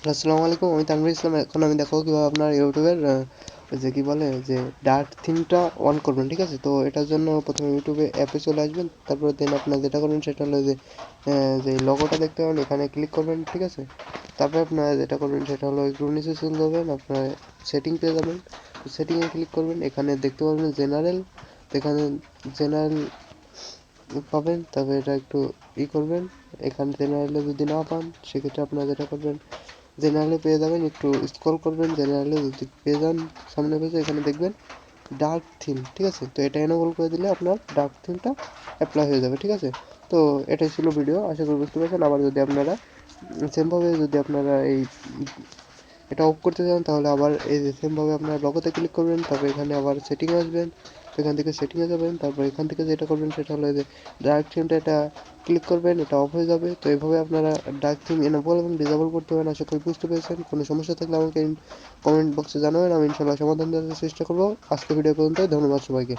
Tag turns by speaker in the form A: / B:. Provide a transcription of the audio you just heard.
A: আসসালামু আলাইকুম, আমি তানভীর ইসলাম। এখন আমি দেখাবো কিভাবে আপনার ইউটিউবের যে কি বলে যে ডার্ক থিমটা অন করবেন। ঠিক আছে, তো এটার জন্য প্রথমে ইউটিউবে অ্যাপে চলে আসবেন। তারপরে দেন আপনার যেটা করবেন সেটা হলো যে লগোটা দেখতে পাবেন, এখানে ক্লিক করবেন। ঠিক আছে, তারপরে আপনার যেটা করবেন সেটা হলো একটু নিচে চলে যাবেন, আপনার সেটিং পেয়ে যাবেন। সেটিংয়ে ক্লিক করবেন, এখানে দেখতে পাবেন জেনারেল। এখানে জেনারেল পাবেন, তবে এটা একটু করবেন। এখানে জেনারেলে যদি না পান সেক্ষেত্রে আপনারা যেটা করবেন, জেনারেলে পেয়ে যাবেন, একটু স্ক্রল করবেন। জেনারেলে যদি পেয়ে যান সামনে পেজে এখানে দেখবেন ডার্ক থিম। ঠিক আছে, তো এটা এনেবল করে দিলে আপনার ডার্ক থিমটা অ্যাপ্লাই হয়ে যাবে। ঠিক আছে, তো এটাই ছিল ভিডিও, আশা করি বুঝতে পারছেন। আবার যদি আপনারা সেমভাবে যদি আপনারা এটা অফ করতে চান তাহলে আবার এই যে সেমভাবে আপনার লগোতে ক্লিক করবেন, তারপর এখানে আবার সেটিংয়ে আসবেন, এখান থেকে সেটিংয়ে যাবেন, তারপর এখান থেকে যেটা করবেন সেটা হলো যে ডার্ক থিমটা এটা ক্লিক করবেন, এটা অফ হয়ে যাবে। তো এইভাবে আপনারা ডার্ক থিম এনেবল এবং ডিসেবল করতে পারেন। আশা করি বুঝতে পেরেছেন। কোনো সমস্যা থাকলে আমাকে কমেন্ট বক্সে জানাবেন, আমি ইনশাল্লাহ সমাধান দেওয়ার চেষ্টা করবো। আজকে ভিডিও পর্যন্ত, ধন্যবাদ সবাইকে।